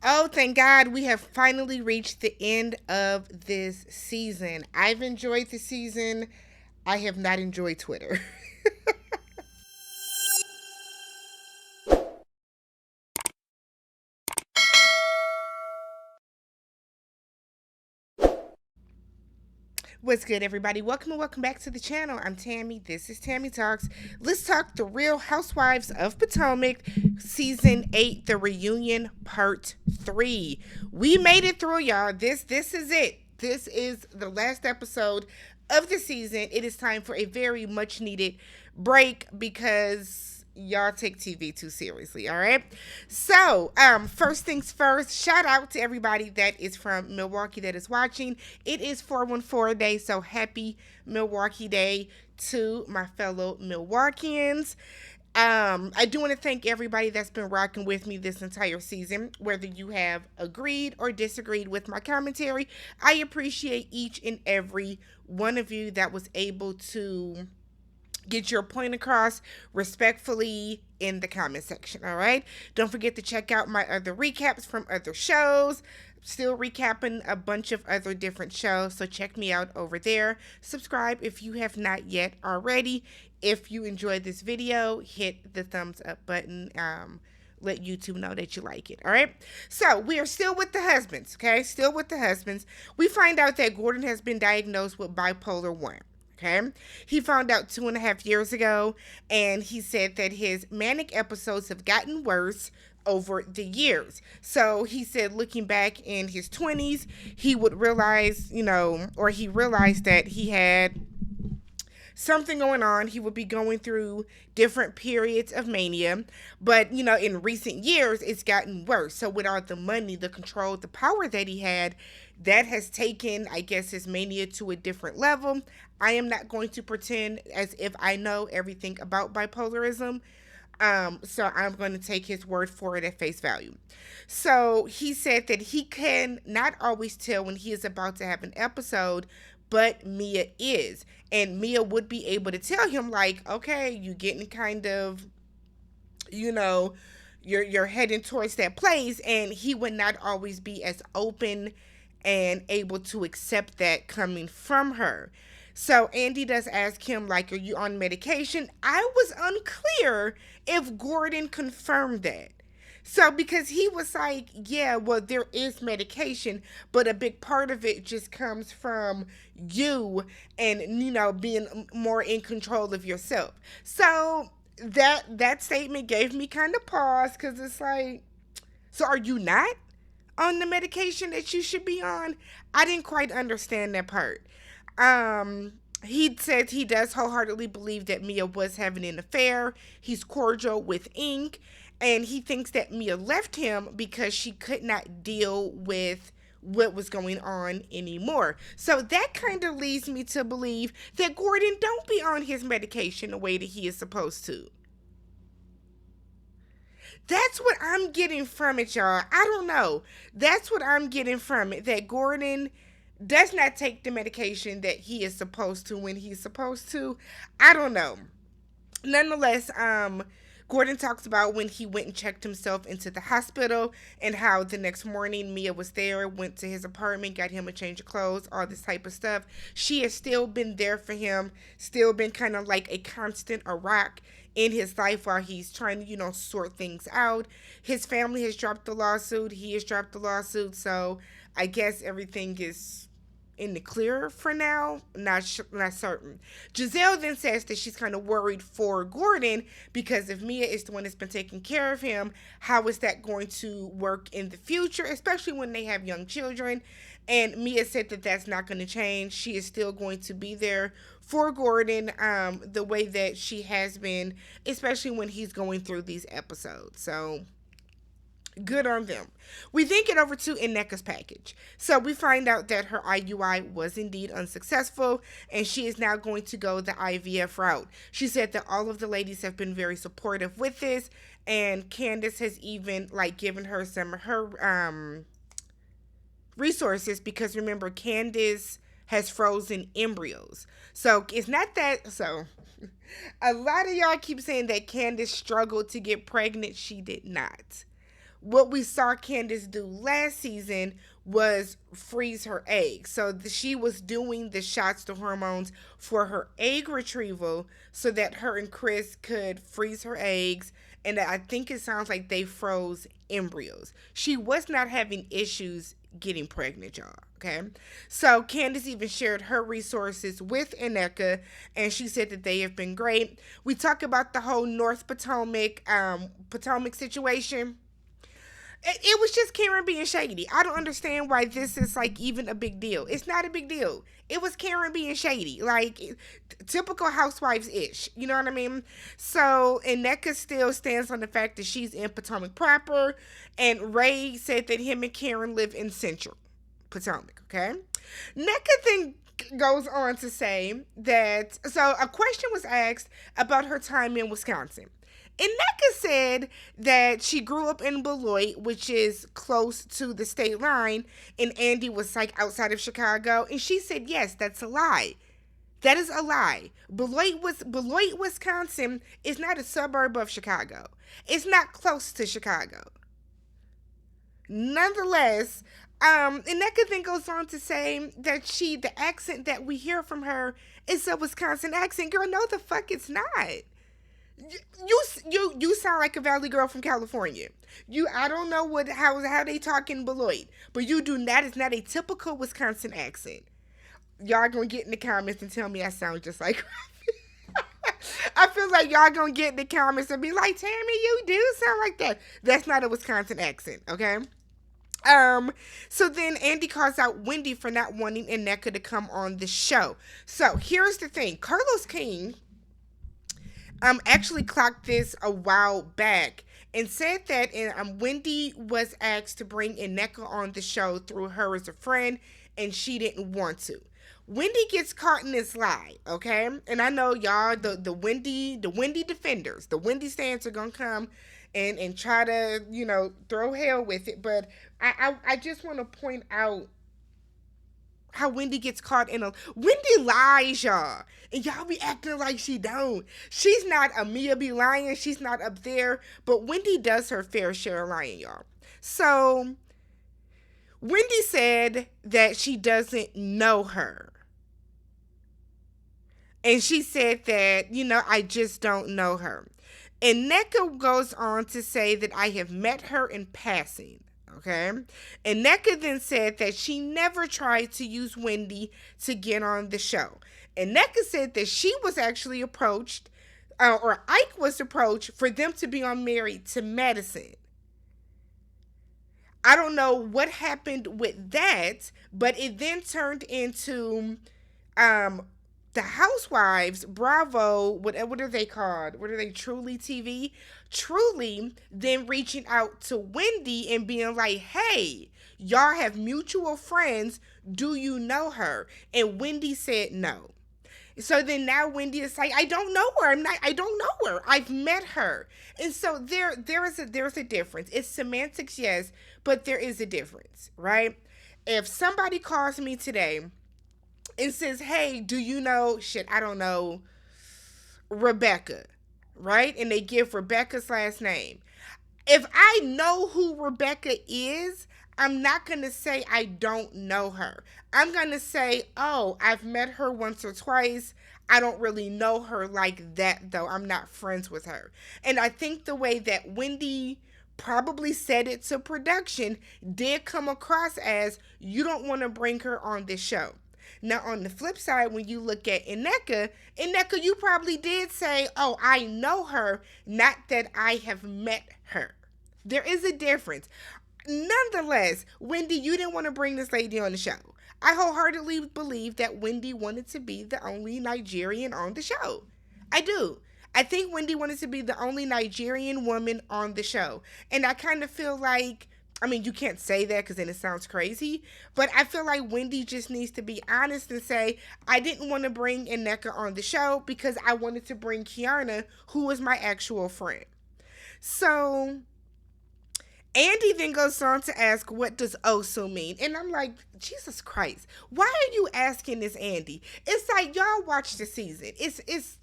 Oh, thank God we have finally reached the end of this season. I've enjoyed the season. I have not enjoyed Twitter. What's good, everybody? Welcome and welcome back to the channel. I'm Tammy. This is Tammy Talks. Let's talk the Real Housewives of Potomac, Season 8, The Reunion, Part 3. We made it through, y'all. This is it. This is the last episode of the season. It is time for a very much needed break because y'all take TV too seriously, all right? So, first things first, shout out to everybody that is from Milwaukee that is watching. It is 414 Day, so happy Milwaukee Day to my fellow Milwaukeeans. I do want to thank everybody that's been rocking with me this entire season, whether you have agreed or disagreed with my commentary. I appreciate each and every one of you that was able to get your point across respectfully in the comment section. All right. Don't forget to check out my other recaps from other shows. Still recapping a bunch of other different shows. So check me out over there. Subscribe if you have not yet already. If you enjoyed this video, hit the thumbs up button. Let YouTube know that you like it. All right. So we are still with the husbands. Okay. Still with the husbands. We find out that Gordon has been diagnosed with bipolar 1. Okay. He found out 2.5 years ago, and he said that his manic episodes have gotten worse over the years. So he said, looking back in his 20s, he would realize, or he realized that he had something going on. He would be going through different periods of mania. But, in recent years, it's gotten worse. So with all the money, the control, the power that he had, that has taken, I guess, his mania to a different level. I am not going to pretend as if I know everything about bipolarism. So I'm going to take his word for it at face value. So he said that he can not always tell when he is about to have an episode, but Mia is. And Mia would be able to tell him, like, okay, you getting kind of, you're heading towards that place. And he would not always be as open and able to accept that coming from her. So Andy does ask him, like, are you on medication? I was unclear if Gordon confirmed that. So because he was like, yeah, well, there is medication, but a big part of it just comes from you and, being more in control of yourself. So that statement gave me kind of pause, because it's like, so are you not on the medication that you should be on? I didn't quite understand that part. He says he does wholeheartedly believe that Mia was having an affair. He's cordial with Ink, and he thinks that Mia left him because she could not deal with what was going on anymore. So that kind of leads me to believe that Gordon don't be on his medication the way that he is supposed to. That's what I'm getting from it, y'all. I don't know. That's what I'm getting from it. That Gordon does not take the medication that he is supposed to when he's supposed to. I don't know. Nonetheless, Gordon talks about when he went and checked himself into the hospital, and how the next morning Mia was there, went to his apartment, got him a change of clothes, all this type of stuff. She has still been there for him, still been kind of like a constant, a rock in his life while he's trying to, sort things out. His family has dropped the lawsuit. He has dropped the lawsuit. So I guess everything is in the clear for now. Not certain. Giselle then says that she's kind of worried for Gordon, because if Mia is the one that's been taking care of him, how is that going to work in the future, especially when they have young children? And Mia said that that's not going to change. She is still going to be there for Gordon, the way that she has been, especially when he's going through these episodes. So good on them. We then get over to Ineka's package. So we find out that her IUI was indeed unsuccessful, and she is now going to go the IVF route. She said that all of the ladies have been very supportive with this, and Candace has even given her some of her resources, because remember, Candace has frozen embryos. So it's not that. So a lot of y'all keep saying that Candace struggled to get pregnant. She did not. what we saw Candace do last season was freeze her eggs. So she was doing the shots, the hormones for her egg retrieval so that her and Chris could freeze her eggs. And I think it sounds like they froze embryos. She was not having issues getting pregnant, y'all. Okay. So Candace even shared her resources with Ineka, and she said that they have been great. We talk about the whole North Potomac situation. It was just Karen being shady. I don't understand why this is like even a big deal. It's not a big deal. It was Karen being shady, like typical housewives ish. You know what I mean? So, and Nneka still stands on the fact that she's in Potomac proper, and Ray said that him and Karen live in Central Potomac. Okay, Nneka then goes on to say that, so a question was asked about her time in Wisconsin. And Nneka said that she grew up in Beloit, which is close to the state line, and Andy was like outside of Chicago. And she said, yes, that's a lie. That is a lie. Beloit, Wisconsin is not a suburb of Chicago. It's not close to Chicago. Nonetheless, Nneka then goes on to say that the accent that we hear from her is a Wisconsin accent. Girl, no the fuck it's not. You sound like a Valley girl from California. I don't know how they talk in Beloit, but you do not. It's not a typical Wisconsin accent. Y'all gonna get in the comments and tell me I sound just like. I feel like y'all gonna get in the comments and be like, Tammy, you do sound like that. That's not a Wisconsin accent, okay? So then Andy calls out Wendy for not wanting Nneka to come on the show. So here's the thing: Carlos King actually clocked this a while back and said that Wendy was asked to bring Nneka on the show through her as a friend, and she didn't want to. Wendy gets caught in this lie, okay? And I know y'all, the Wendy defenders, the Wendy stands are gonna come and try to, throw hell with it. But I just want to point out how Wendy gets caught in Wendy lies, y'all. And y'all be acting like she don't. She's not a Mia be lying. She's not up there. But Wendy does her fair share of lying, y'all. So, Wendy said that she doesn't know her. And she said that, I just don't know her. And Nneka goes on to say that I have met her in passing. Okay. And Nneka then said that she never tried to use Wendy to get on the show. And Nneka said that she was actually approached, or Ike was approached for them to be on Married to Madison. I don't know what happened with that, but it then turned into the Housewives, Bravo, what are they called? What are they, Truly TV? Truly then reaching out to Wendy and being like, hey, y'all have mutual friends. Do you know her? And Wendy said no. So then now Wendy is like, I don't know her. I don't know her. I've met her. And so there's a difference. It's semantics, yes, but there is a difference, right? If somebody calls me today and says, hey, do you know, I don't know, Rebecca, right? And they give Rebecca's last name. If I know who Rebecca is, I'm not going to say I don't know her. I'm going to say, oh, I've met her once or twice. I don't really know her like that, though. I'm not friends with her. And I think the way that Wendy probably said it to production did come across as, you don't want to bring her on this show. Now, on the flip side, when you look at Nneka, you probably did say, oh, I know her, not that I have met her. There is a difference. Nonetheless, Wendy, you didn't want to bring this lady on the show. I wholeheartedly believe that Wendy wanted to be the only Nigerian on the show. I do. I think Wendy wanted to be the only Nigerian woman on the show. And I kind of feel like, you can't say that because then it sounds crazy, but I feel like Wendy just needs to be honest and say, I didn't want to bring Nneka on the show because I wanted to bring Keiarna, who is my actual friend. So Andy then goes on to ask, what does Osu mean? And I'm like, Jesus Christ, why are you asking this, Andy? It's like, y'all watch the season. It's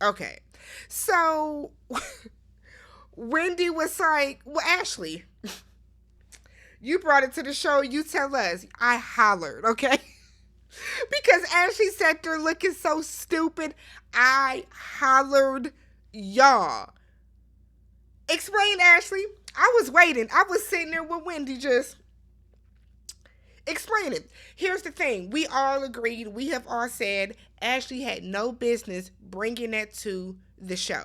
okay. So Wendy was like, well, Ashley, You brought it to the show. You tell us. I hollered, okay? Because Ashley sat there looking so stupid. I hollered, y'all. Explain, Ashley. I was waiting. I was sitting there with Wendy just explain it. Here's the thing. We all agreed. We have all said Ashley had no business bringing that to the show.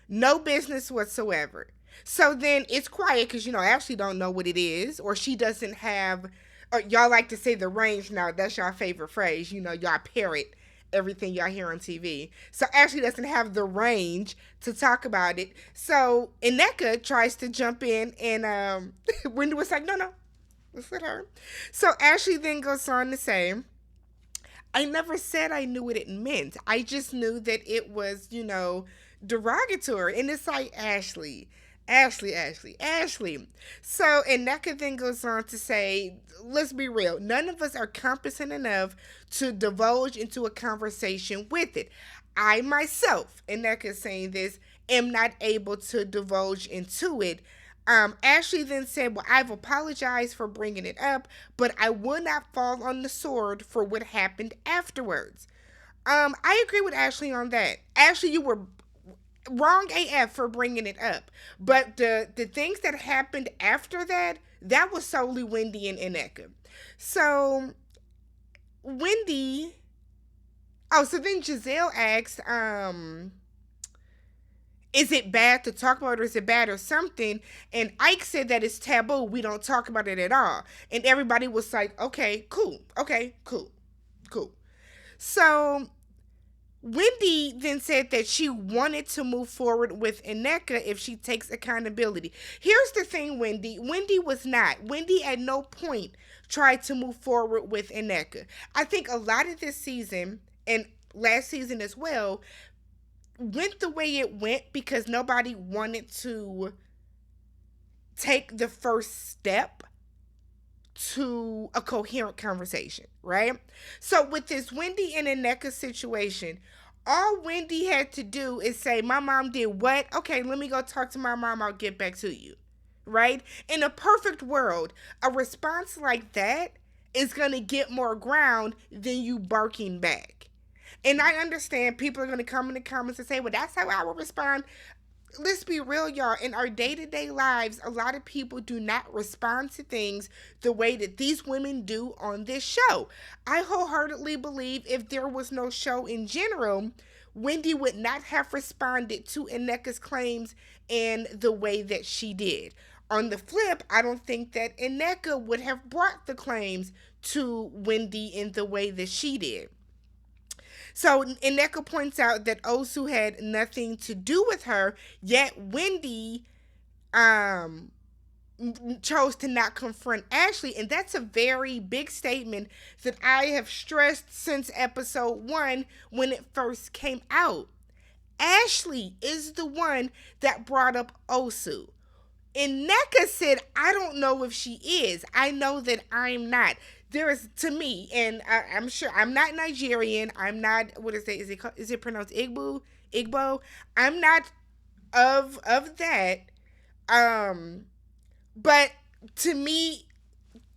No business whatsoever. So then it's quiet because, Ashley don't know what it is, or she doesn't have, or y'all like to say the range now. That's your favorite phrase. Y'all parrot everything y'all hear on TV. So Ashley doesn't have the range to talk about it. So Ineka tries to jump in, and Wendy was like, no, let's let her. So Ashley then goes on to say, I never said I knew what it meant. I just knew that it was, derogatory. And it's like, Ashley. So, and Neka then goes on to say, let's be real. None of us are competent enough to divulge into a conversation with it. I myself, and Neka is saying this, am not able to divulge into it. Ashley then said, well, I've apologized for bringing it up, but I will not fall on the sword for what happened afterwards. I agree with Ashley on that. Ashley, you were wrong AF for bringing it up. But the things that happened after that, that was solely Wendy and Ineka. So, Wendy... Oh, so then Giselle asked, is it bad to talk about it, or is it bad or something? And Ike said that it's taboo. We don't talk about it at all. And everybody was like, okay, cool. So Wendy then said that she wanted to move forward with Ineka if she takes accountability. Here's the thing, Wendy. Wendy was not. Wendy at no point tried to move forward with Ineka. I think a lot of this season, and last season as well, went the way it went because nobody wanted to take the first step to a coherent conversation, right? So with this Wendy and Ineka situation, all Wendy had to do is say, my mom did what? Okay, let me go talk to my mom. I'll get back to you, right? In a perfect world, a response like that is going to get more ground than you barking back. And I understand people are going to come in the comments and say, well, that's how I would respond. Let's be real, y'all. In our day-to-day lives, a lot of people do not respond to things the way that these women do on this show. I wholeheartedly believe if there was no show in general, Wendy would not have responded to Ineka's claims in the way that she did. On the flip, I don't think that Ineka would have brought the claims to Wendy in the way that she did. So Ineka points out that Osu had nothing to do with her, yet Wendy chose to not confront Ashley. And that's a very big statement that I have stressed since episode 1 when it first came out. Ashley is the one that brought up Osu. And Neka said, I don't know if she is. I know that I'm not. There is, to me, and I'm sure, I'm not Nigerian. I'm not, what is it? Is it pronounced Igbo? I'm not of that. But to me,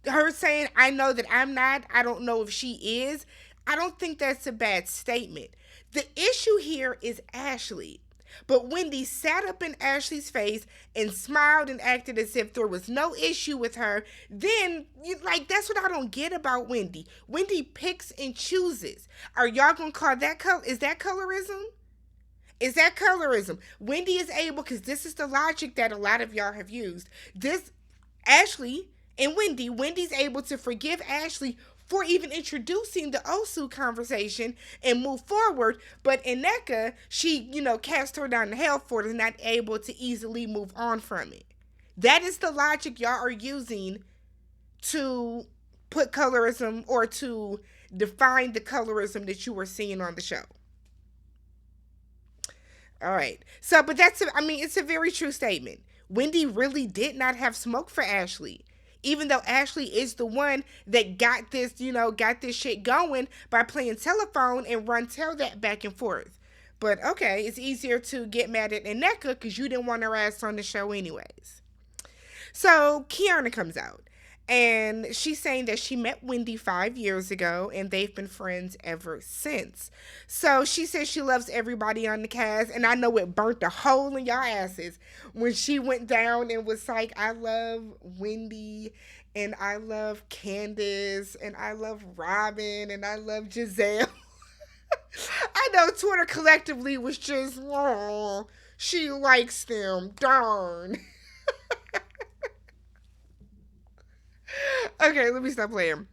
her saying, I know that I'm not, I don't know if she is, I don't think that's a bad statement. The issue here is Ashley. But Wendy sat up in Ashley's face and smiled and acted as if there was no issue with her. Then, that's what I don't get about Wendy. Wendy picks and chooses. Are y'all going to call that is that colorism? Is that colorism? Wendy is able, because this is the logic that a lot of y'all have used. Ashley and Wendy's able to forgive Ashley for even introducing the Osu conversation and move forward. But Ineka, she, cast her down to hell for it, is not able to easily move on from it. That is the logic y'all are using to put colorism, or to define the colorism that you were seeing on the show. All right. So, but it's a very true statement. Wendy really did not have smoke for Ashley. Even though Ashley is the one that got this shit going by playing telephone and tell that back and forth. But okay, it's easier to get mad at Ineka because you didn't want her ass on the show anyways. So Keiarna comes out. And she's saying that she met Wendy 5 years ago and they've been friends ever since. So she says she loves everybody on the cast. And I know it burnt a hole in y'all asses when she went down and was like, I love Wendy and I love Candace and I love Robin and I love Giselle. I know Twitter collectively was just, oh, she likes them. Darn. Okay, let me stop playing.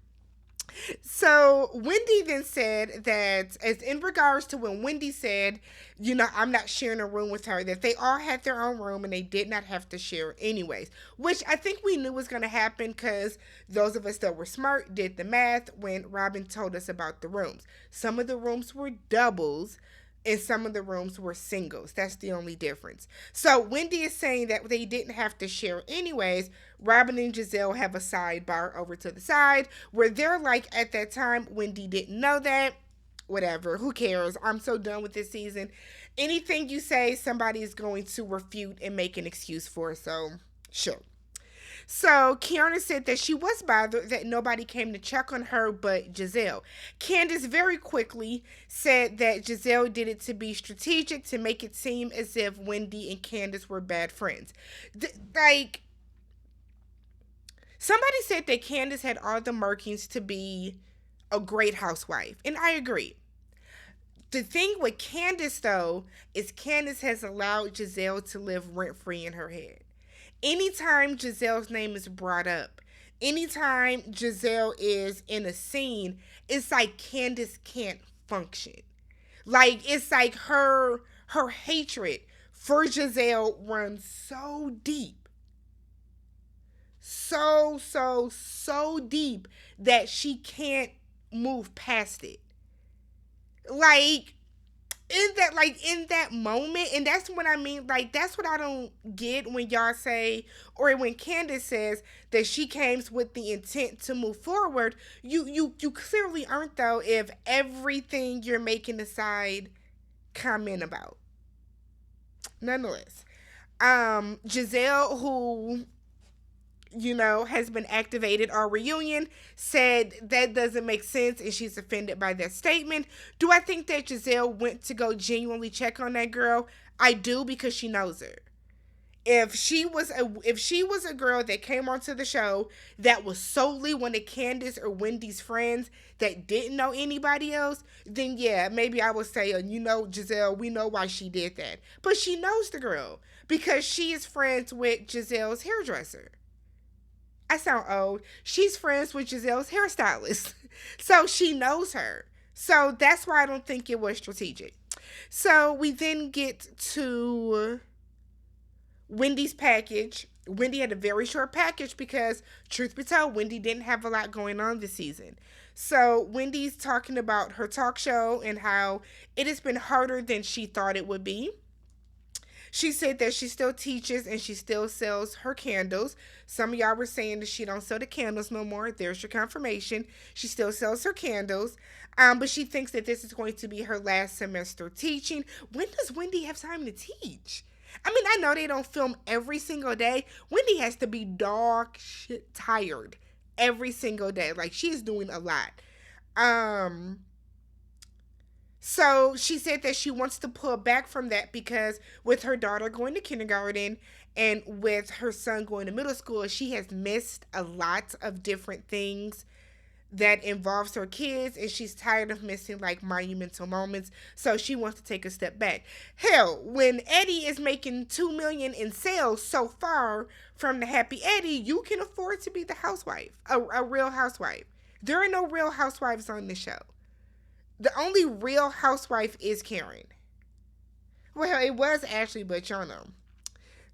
So Wendy then said that, as in regards to when Wendy said, I'm not sharing a room with her, that they all had their own room and they did not have to share anyways, which I think we knew was going to happen because those of us that were smart did the math when Robin told us about the rooms. Some of the rooms were doubles and some of the rooms were singles. That's the only difference. So Wendy is saying that they didn't have to share anyways. Robin and Giselle have a sidebar over to the side where they're like, at that time, Wendy didn't know that. Whatever, who cares? I'm so done with this season. Anything you say, somebody is going to refute and make an excuse for. So, sure. So Keiarna said that she was bothered that nobody came to check on her but Giselle. Candace very quickly said that Giselle did it to be strategic to make it seem as if Wendy and Candace were bad friends. Like, somebody said that Candace had all the markings to be a great housewife, and I agree. The thing with Candace, though, is Candace has allowed Giselle to live rent-free in her head. Anytime Giselle's name is brought up, anytime Giselle is in a scene, it's like Candace can't function. Like, it's like her hatred for Giselle runs so deep. So deep that she can't move past it. Like, in that moment, and that's what I mean, like, that's what I don't get when y'all say, or when Candace says that she came with the intent to move forward. You clearly aren't, though, if everything you're making a side comment about. Nonetheless, Giselle, who has been activated, our reunion, said that doesn't make sense and she's offended by that statement. Do I think that Giselle went to go genuinely check on that girl? I do, because she knows her. If she was a girl that came onto the show that was solely one of Candace or Wendy's friends that didn't know anybody else, then yeah, maybe I would say, Giselle, we know why she did that. But she knows the girl because she is friends with Giselle's hairdresser. I sound old. She's friends with Giselle's hairstylist. So she knows her. So that's why I don't think it was strategic. So we then get to Wendy's package. Wendy had a very short package because, truth be told, Wendy didn't have a lot going on this season. So Wendy's talking about her talk show and how it has been harder than she thought it would be. She said that she still teaches and she still sells her candles. Some of y'all were saying that she don't sell the candles no more. There's your confirmation. She still sells her candles. But she thinks that this is going to be her last semester teaching. When does Wendy have time to teach? I mean, I know they don't film every single day. Wendy has to be dog shit tired every single day. Like, she's doing a lot. So she said that she wants to pull back from that because with her daughter going to kindergarten and with her son going to middle school, she has missed a lot of different things that involves her kids, and she's tired of missing like monumental moments. So she wants to take a step back. Hell, when Eddie is making $2 million in sales so far from the Happy Eddie, you can afford to be the housewife, a real housewife. There are no real housewives on the show. The only real housewife is Karen. Well, it was Ashley, but y'all know.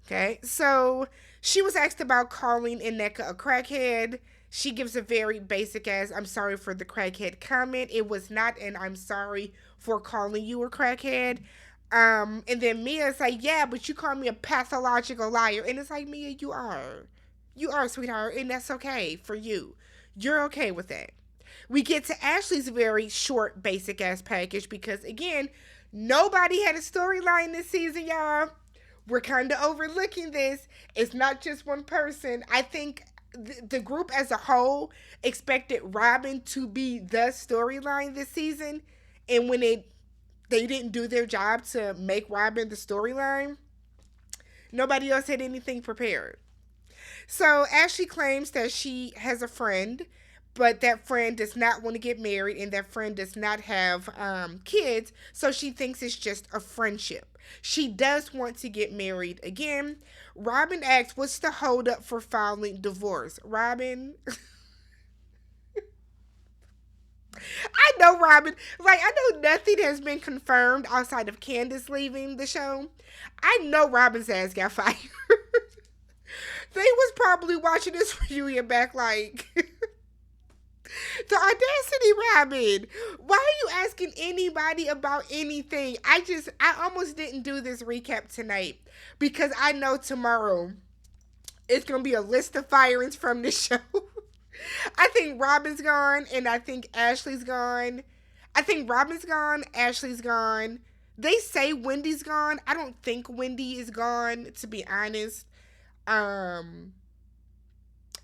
Okay, so she was asked about calling Nneka a crackhead. She gives a very basic ass, I'm sorry for the crackhead comment. It was not an I'm sorry for calling you a crackhead. And then Mia's like, yeah, but you call me a pathological liar. And it's like, Mia, you are. You are, sweetheart, and that's okay for you. You're okay with that. We get to Ashley's very short, basic ass package because, again, nobody had a storyline this season, y'all. we're kind of overlooking this. It's not just one person. I think the group as a whole expected Robin to be the storyline this season, and when they didn't do their job to make Robin the storyline, nobody else had anything prepared. So Ashley claims that she has a friend, but that friend does not want to get married and that friend does not have kids. So she thinks it's just a friendship. She does want to get married again. Robin asks, what's the holdup for filing divorce? Robin, I know Robin, like, I know nothing has been confirmed outside of Candace leaving the show. I know Robin's ass got fired. They was probably watching this reunion back like, the audacity, Robin. Why are you asking anybody about anything? I almost didn't do this recap tonight because I know tomorrow it's going to be a list of firings from this show. I think Robin's gone and I think Ashley's gone. I think Robin's gone, Ashley's gone. They say Wendy's gone. I don't think Wendy is gone, to be honest. Um,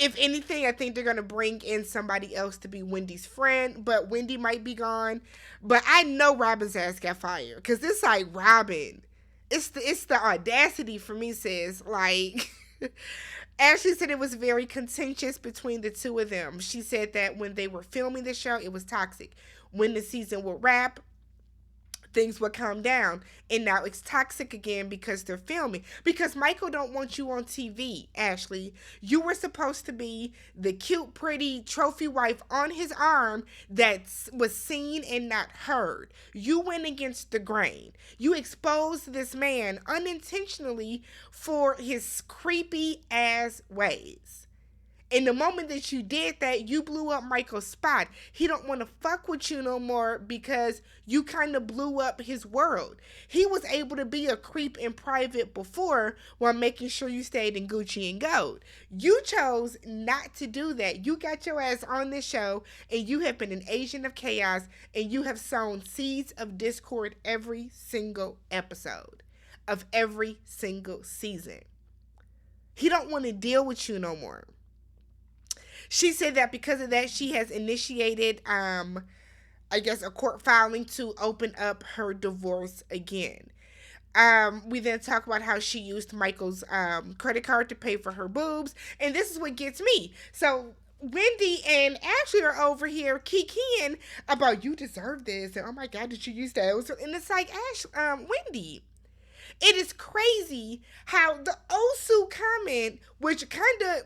if anything, I think they're gonna bring in somebody else to be Wendy's friend, but Wendy might be gone. But I know Robin's ass got fired because it's like Robin. It's the audacity for me, sis. Like Ashley said it was very contentious between the two of them. She said that when they were filming the show, it was toxic. When the season would wrap, things would calm down, and now it's toxic again because they're filming, because Michael don't want you on TV. Ashley, you were supposed to be the cute pretty trophy wife on his arm that was seen and not heard. You went against the grain. You exposed this man unintentionally for his creepy ass ways. In the moment that you did that, you blew up Michael's spot. He don't want to fuck with you no more because you kind of blew up his world. He was able to be a creep in private before while making sure you stayed in Gucci and gold. You chose not to do that. You got your ass on this show and you have been an agent of chaos and you have sown seeds of discord every single episode of every single season. He don't want to deal with you no more. She said that because of that, she has initiated, I guess, a court filing to open up her divorce again. We then talk about how she used Michael's credit card to pay for her boobs. And this is what gets me. So Wendy and Ashley are over here kikiing about, you deserve this. And oh my God, did you use that? And it's like, Wendy, it is crazy how the Osu comment, which kind of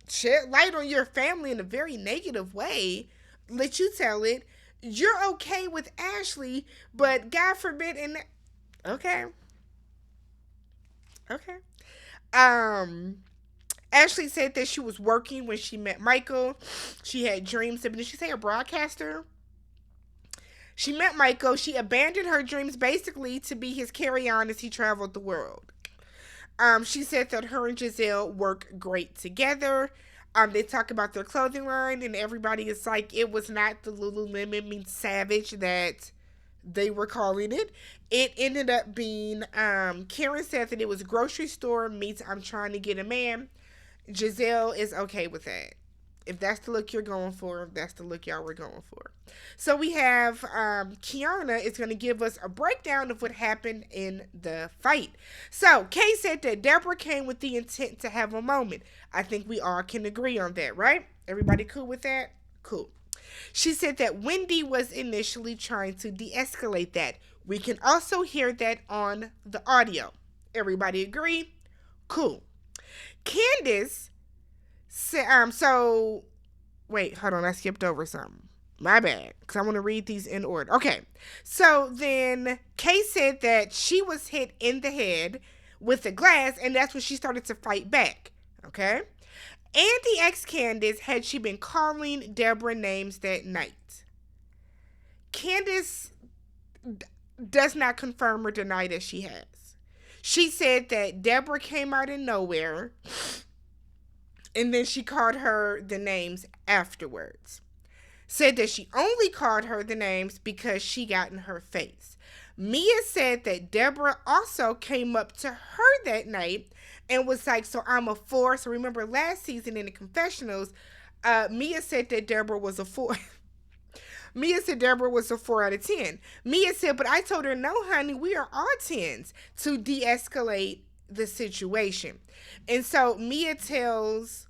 shed light on your family in a very negative way, let you tell it, you're okay with Ashley, but God forbid, and okay. Ashley said that she was working when she met Michael. She had dreams of, did she say a broadcaster? She met Michael. She abandoned her dreams basically to be his carry-on as he traveled the world. She said that her and Giselle work great together. They talk about their clothing line, and everybody is like, it was not the Lululemon means Savage that they were calling it. It ended up being, Karen said that it was grocery store meets I'm trying to get a man. Giselle is okay with that. If that's the look you're going for, that's the look y'all were going for. So we have Keiarna is going to give us a breakdown of what happened in the fight. So Kay said that Deborah came with the intent to have a moment. I think we all can agree on that, right? Everybody cool with that? Cool. She said that Wendy was initially trying to de-escalate that. We can also hear that on the audio. Everybody agree? Cool. Candace so wait, hold on, I skipped over something. My bad, because I want to read these in order. Okay, so then Kay said that she was hit in the head with a glass, and that's when she started to fight back. Okay? Andy asked Candace had she been calling Deborah names that night. Candace does not confirm or deny that she has. She said that Deborah came out of nowhere, and then she called her the names afterwards. Said that she only called her the names because she got in her face. Mia said that Deborah also came up to her that night and was like, so I'm a 4. So remember last season in the confessionals, Mia said that Deborah was a 4. Mia said Deborah was a 4 out of 10. Mia said, but I told her, no, honey, we are all 10s to de escalate the situation. And so Mia tells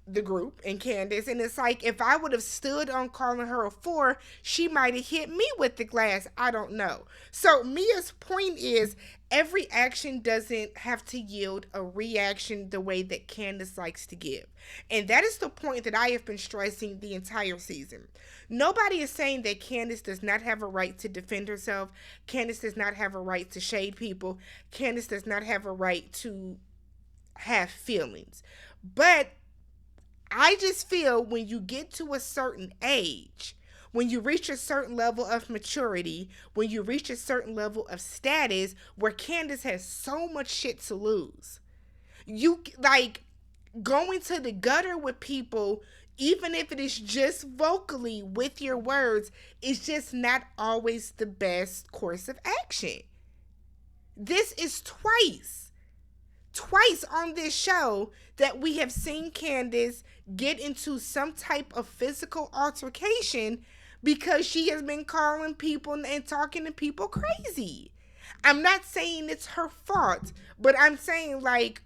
the group and Candace, and it's like, if I would have stood on calling her a 4, she might have hit me with the glass. I don't know. So Mia's point is, every action doesn't have to yield a reaction the way that Candace likes to give. And that is the point that I have been stressing the entire season. Nobody is saying that Candace does not have a right to defend herself. Candace does not have a right to shade people. Candace does not have a right to have feelings. But I just feel when you get to a certain age, when you reach a certain level of maturity, when you reach a certain level of status where Candace has so much shit to lose, you like going to the gutter with people, even if it is just vocally with your words, is just not always the best course of action. This is twice on this show that we have seen Candace get into some type of physical altercation because she has been calling people and talking to people crazy. I'm not saying it's her fault, but I'm saying, like,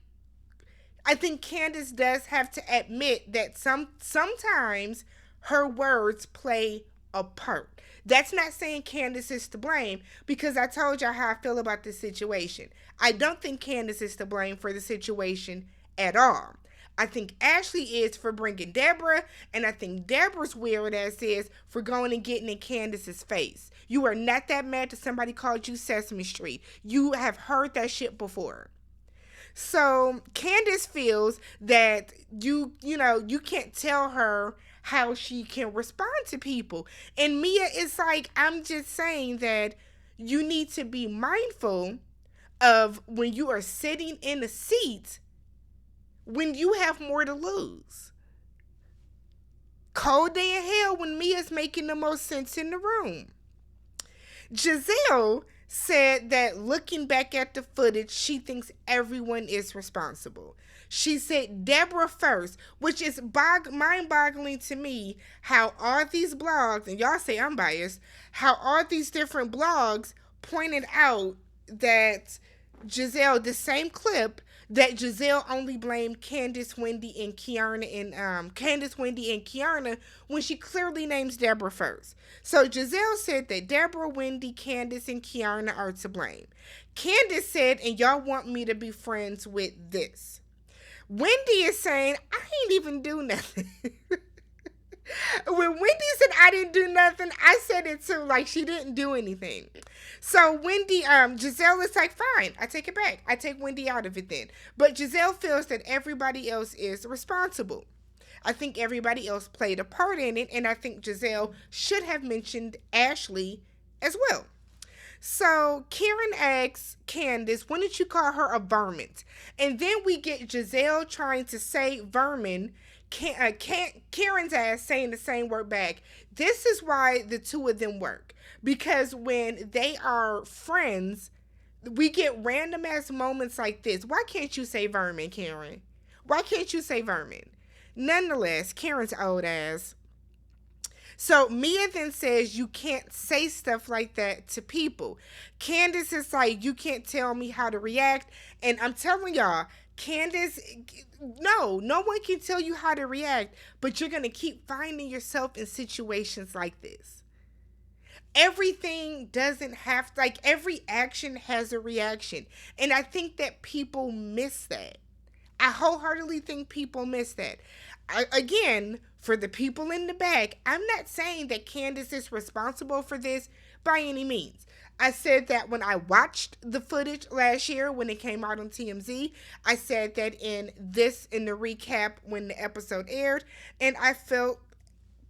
I think Candace does have to admit that sometimes her words play a part. That's not saying Candace is to blame, because I told y'all how I feel about this situation. I don't think Candace is to blame for the situation at all. I think Ashley is for bringing Deborah, and I think Deborah's weird ass is for going and getting in Candace's face. You are not that mad that somebody called you Sesame Street. You have heard that shit before. So Candace feels that you can't tell her how she can respond to people. And Mia is like, I'm just saying that you need to be mindful of when you are sitting in a seat when you have more to lose. Cold day in hell when Mia's making the most sense in the room. Giselle said that looking back at the footage, she thinks everyone is responsible. She said Deborah first, which is mind-boggling to me, how all these blogs, and y'all say I'm biased, how all these different blogs pointed out that Giselle, the same clip, that Giselle only blamed Candace, Wendy, and Keiarna, when she clearly names Deborah first. So Giselle said that Deborah, Wendy, Candace, and Keiarna are to blame. Candace said, and y'all want me to be friends with this. Wendy is saying, I ain't even do nothing. When Wendy said I didn't do nothing, I said it too, like she didn't do anything. So Wendy, Giselle is like, fine, I take it back. I take Wendy out of it then. But Giselle feels that everybody else is responsible. I think everybody else played a part in it, and I think Giselle should have mentioned Ashley as well. So Karen asks Candace, when did you call her a varmint? And then we get Giselle trying to say vermin, Karen's ass saying the same word back. This is why the two of them work. Because when they are friends, we get random ass moments like this. Why can't you say vermin, Karen? Why can't you say vermin? Nonetheless, Karen's old ass. So Mia then says you can't say stuff like that to people. Candace is like, you can't tell me how to react. And I'm telling y'all, Candace, no one can tell you how to react, but you're going to keep finding yourself in situations like this. Everything doesn't have, like, every action has a reaction. And I think that people miss that. I wholeheartedly think people miss that. Again, for the people in the back, I'm not saying that Candace is responsible for this by any means. I said that when I watched the footage last year when it came out on TMZ. I said that in the recap when the episode aired. And I felt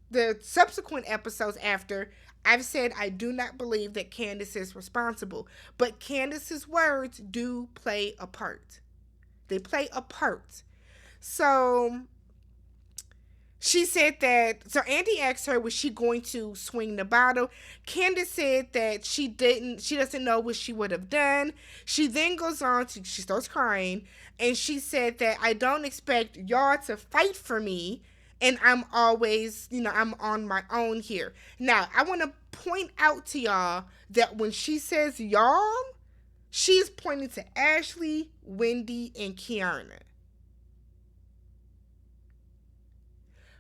the subsequent episodes after, I've said I do not believe that Candace is responsible. But Candace's words do play a part. They play a part. So She said that, so Andy asked her, was she going to swing the bottle? Candace said that she doesn't know what she would have done. She then goes on to, she starts crying, and she said that I don't expect y'all to fight for me, and I'm always, I'm on my own here. Now, I want to point out to y'all that when she says y'all, she's pointing to Ashley, Wendy, and Keiarna.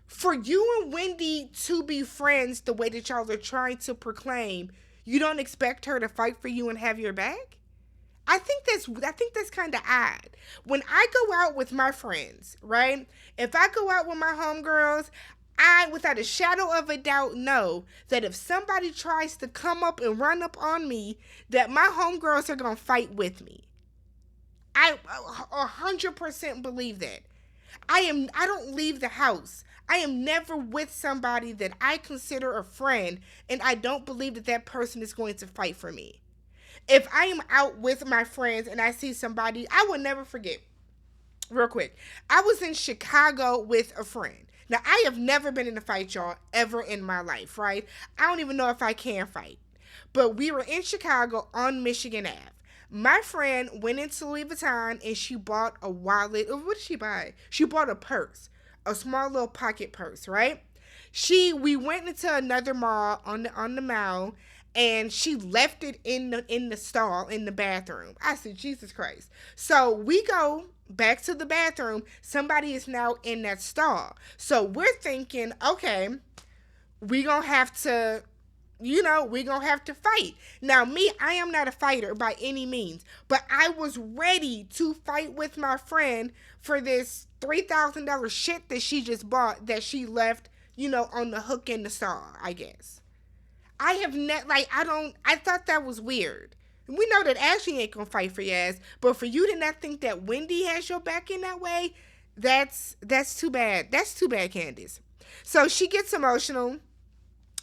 For you and Wendy to be friends the way that y'all are trying to proclaim, you don't expect her to fight for you and have your back? I think that's kind of odd. When I go out with my friends, right? If I go out with my homegirls, I, without a shadow of a doubt, know that if somebody tries to come up and run up on me, that my homegirls are gonna fight with me. I 100% believe that. I don't leave the house. I am never with somebody that I consider a friend, and I don't believe that that person is going to fight for me. If I am out with my friends and I see somebody, I will never forget. Real quick, I was in Chicago with a friend. Now, I have never been in a fight, y'all, ever in my life, right? I don't even know if I can fight. But we were in Chicago on Michigan Ave. My friend went into Louis Vuitton and she bought a wallet. What did she buy? She bought a purse, a small little pocket purse, right? We went into another mall on the mall, and she left it in the stall in the bathroom. I said, Jesus Christ. So we go back to the bathroom. Somebody is now in that stall. So we're thinking, okay, we gonna have to, we gonna have to fight. Now, me, I am not a fighter by any means, but I was ready to fight with my friend for this $3,000 shit that she just bought that she left, on the hook in the stall, I guess. I have net like I thought that was weird. We know that Ashley ain't gonna fight for your ass, but for you to not think that Wendy has your back in that way, that's too bad. That's too bad, Candace. So she gets emotional.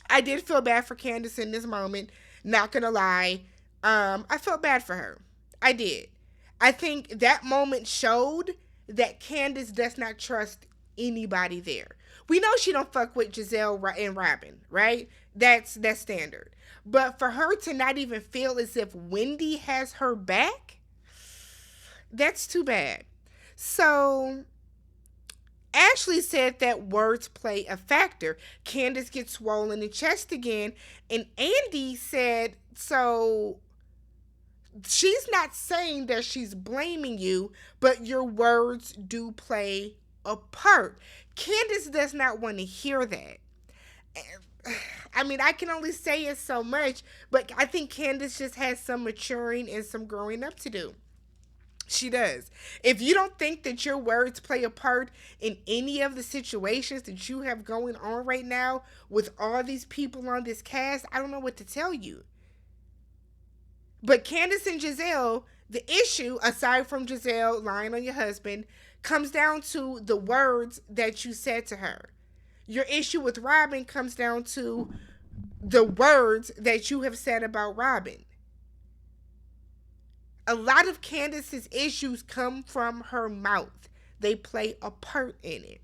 I did feel bad for Candace in this moment. Not gonna lie, I felt bad for her. I did. I think that moment showed that Candace does not trust anybody there. We know she don't fuck with Giselle and Robin, right? That's standard. But for her to not even feel as if Wendy has her back, that's too bad. So Ashley said that words play a factor. Candace gets swollen in the chest again, and Andy said, so she's not saying that she's blaming you, but your words do play a part. Candace does not want to hear that. I mean, I can only say it so much, but I think Candace just has some maturing and some growing up to do. She does. If you don't think that your words play a part in any of the situations that you have going on right now with all these people on this cast, I don't know what to tell you. But Candace and Giselle, the issue, aside from Giselle lying on your husband, comes down to the words that you said to her. Your issue with Robin comes down to the words that you have said about Robin. A lot of Candace's issues come from her mouth. They play a part in it.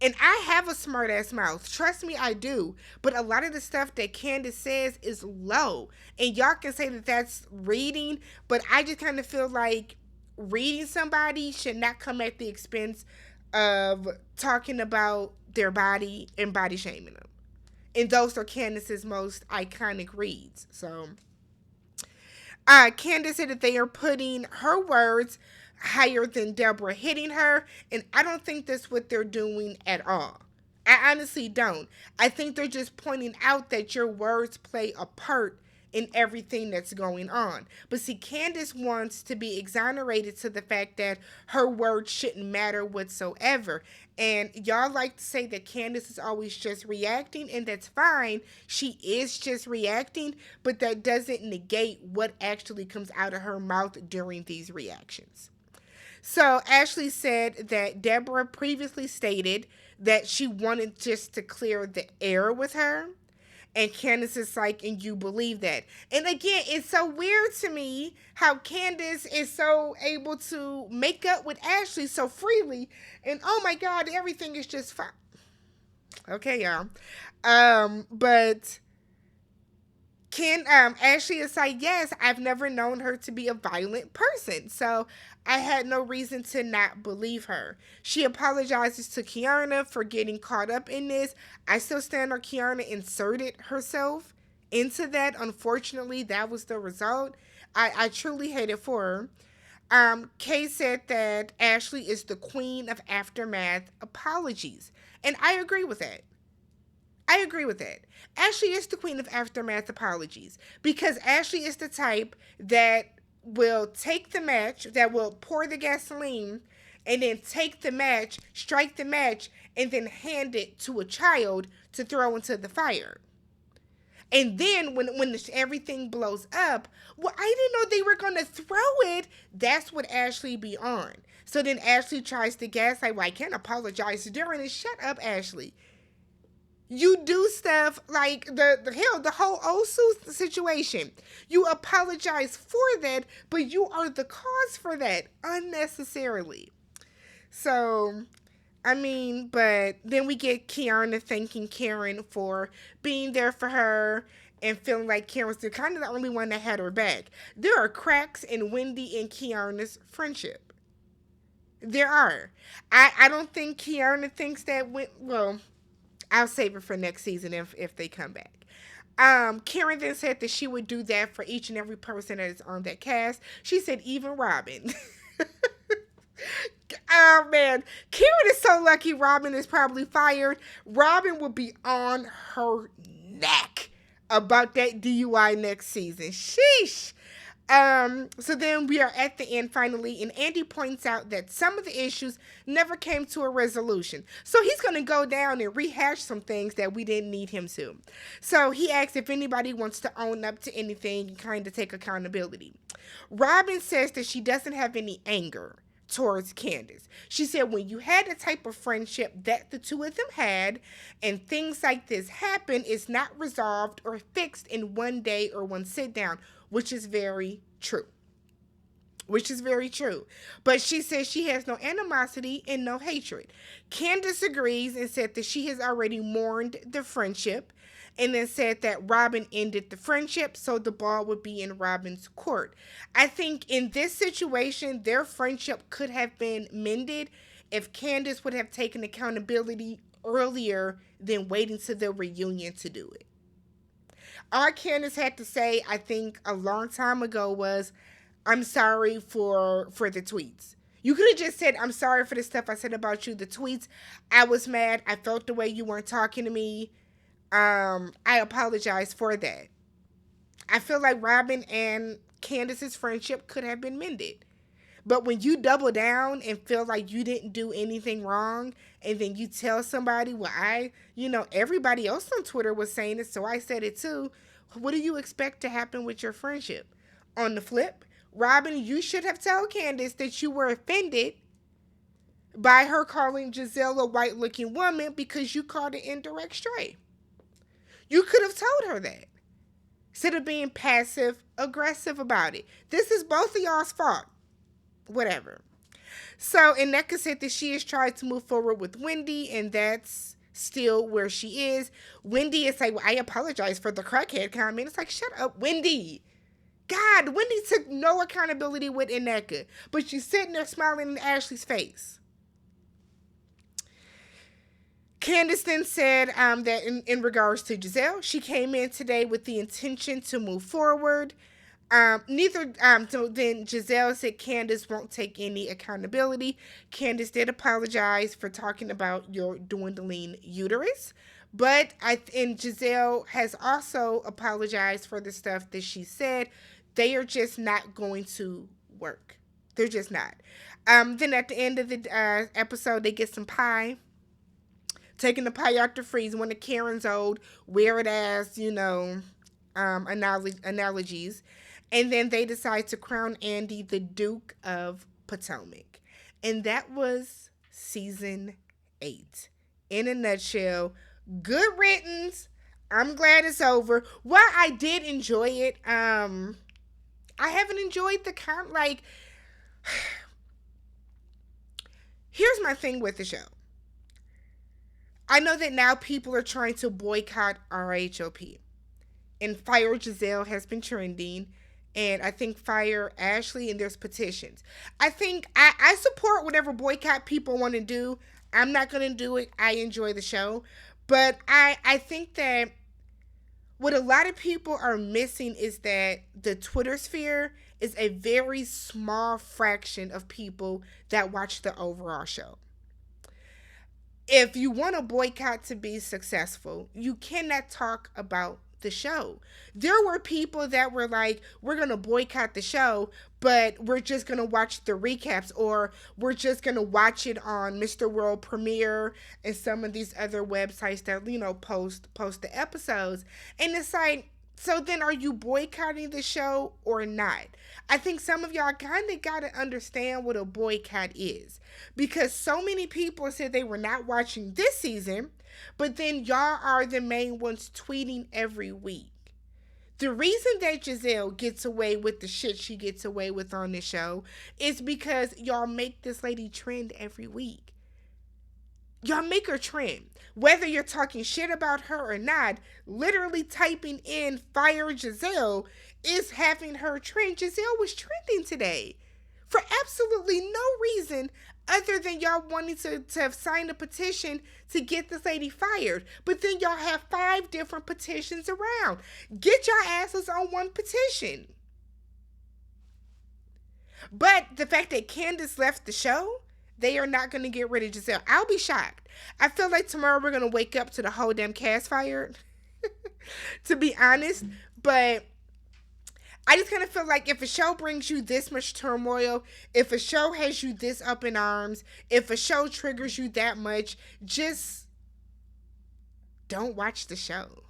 And I have a smart ass mouth. Trust me, I do. But a lot of the stuff that Candace says is low. And y'all can say that that's reading, but I just kind of feel like reading somebody should not come at the expense of talking about their body and body shaming them. And those are Candace's most iconic reads. So Candace said that they are putting her words higher than Deborah hitting her, and I don't think that's what they're doing at all. I honestly don't. I think they're just pointing out that your words play a part in everything that's going on. But see, Candace wants to be exonerated to the fact that her words shouldn't matter whatsoever. And y'all like to say that Candace is always just reacting, and that's fine. She is just reacting, but that doesn't negate what actually comes out of her mouth during these reactions. So Ashley said that Deborah previously stated that she wanted just to clear the air with her. And Candace is like, and you believe that. And again, it's so weird to me how Candace is so able to make up with Ashley so freely. And oh my God, everything is just fine. Okay, y'all. But Ken, Ashley is like, yes, I've never known her to be a violent person, so I had no reason to not believe her. She apologizes to Keiarna for getting caught up in this. I still stand on Keiarna inserted herself into that. Unfortunately, that was the result. I truly hate it for her. Kay said that Ashley is the queen of aftermath apologies. And I agree with that. I agree with that. Ashley is the queen of aftermath apologies because Ashley is the type that will take the match, that will pour the gasoline, and then take the match, strike the match, and then hand it to a child to throw into the fire. And then when everything blows up, well, I didn't know they were gonna throw it. That's what Ashley be on. So then Ashley tries to gaslight. Well, I can't apologize during it. Shut up, Ashley. You do stuff like the whole Osu situation. You apologize for that, but you are the cause for that unnecessarily. So, I mean, but then we get Keiarna thanking Karen for being there for her and feeling like Karen's the kind of the only one that had her back. There are cracks in Wendy and Keiarna's friendship. There are. I don't think Keiarna thinks that. Well, I'll save it for next season if they come back. Karen then said that she would do that for each and every person that is on that cast. She said even Robin. Oh man, Karen is so lucky Robin is probably fired. Robin will be on her neck about that DUI next season. Sheesh. So then we are at the end finally, and Andy points out that some of the issues never came to a resolution. So he's going to go down and rehash some things that we didn't need him to. So he asks if anybody wants to own up to anything and kind of take accountability. Robin says that she doesn't have any anger towards Candace. She said when you had the type of friendship that the two of them had and things like this happen, it's not resolved or fixed in one day or one sit down, which is very true. Which is very true. But she says she has no animosity and no hatred. Candace agrees and said that she has already mourned the friendship and then said that Robin ended the friendship, so the ball would be in Robin's court. I think in this situation, their friendship could have been mended if Candace would have taken accountability earlier than waiting to the reunion to do it. All Candace had to say, I think, a long time ago was, I'm sorry for the tweets. You could have just said, I'm sorry for the stuff I said about you. The tweets, I was mad. I felt the way you weren't talking to me. I apologize for that. I feel like Robin and Candace's friendship could have been mended. But when you double down and feel like you didn't do anything wrong, and then you tell somebody, well, everybody else on Twitter was saying it, so I said it too. What do you expect to happen with your friendship? On the flip, Robin, you should have told Candace that you were offended by her calling Giselle a white-looking woman because you called an indirect stray. You could have told her that instead of being passive aggressive about it. This is both of y'all's fault. Whatever. So, and Nneka said that she has tried to move forward with Wendy, and that's still where she is. Wendy is like, well, I apologize for the crackhead comment. It's like, shut up, Wendy. God, Wendy took no accountability with Nneka, but she's sitting there smiling in Ashley's face. Candace then said that in regards to Giselle, she came in today with the intention to move forward. So then Giselle said Candace won't take any accountability. Candace did apologize for talking about your dwindling uterus, but Giselle has also apologized for the stuff that she said. They are just not going to work. They're just not. Then at the end of the episode, they get some pie. Taking the pie out the freezer, one of Karen's old weird ass, analogies. And then they decide to crown Andy the Duke of Potomac. And that was season 8. In a nutshell, good riddance. I'm glad it's over. While I did enjoy it, I haven't enjoyed the here's my thing with the show. I know that now people are trying to boycott RHOP, and Fire Giselle has been trending, and I think Fire Ashley, and there's petitions. I think I support whatever boycott people want to do. I'm not going to do it. I enjoy the show. But I think that what a lot of people are missing is that the Twitter sphere is a very small fraction of people that watch the overall show. If you want a boycott to be successful, you cannot talk about the show. There were people that were like, we're going to boycott the show, but we're just going to watch the recaps, or we're just going to watch it on Mr. World Premiere and some of these other websites that, post the episodes. And it's like, so then are you boycotting the show or not? I think some of y'all kind of got to understand what a boycott is, because so many people said they were not watching this season, but then y'all are the main ones tweeting every week. The reason that Giselle gets away with the shit she gets away with on the show is because y'all make this lady trend every week. Y'all make her trend. Whether you're talking shit about her or not, literally typing in Fire Giselle is having her trend. Giselle was trending today for absolutely no reason other than y'all wanting to have signed a petition to get this lady fired. But then y'all have 5 different petitions around. Get your asses on one petition. But the fact that Candace left the show, they are not going to get rid of Giselle. I'll be shocked. I feel like tomorrow we're going to wake up to the whole damn cast fired, to be honest. But I just kind of feel like if a show brings you this much turmoil, if a show has you this up in arms, if a show triggers you that much, just don't watch the show.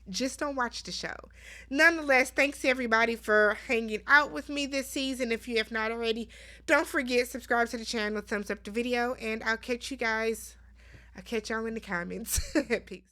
Just don't watch the show. Nonetheless, thanks to everybody for hanging out with me this season. If you have not already, don't forget, subscribe to the channel, thumbs up the video, and I'll catch y'all in the comments. Peace.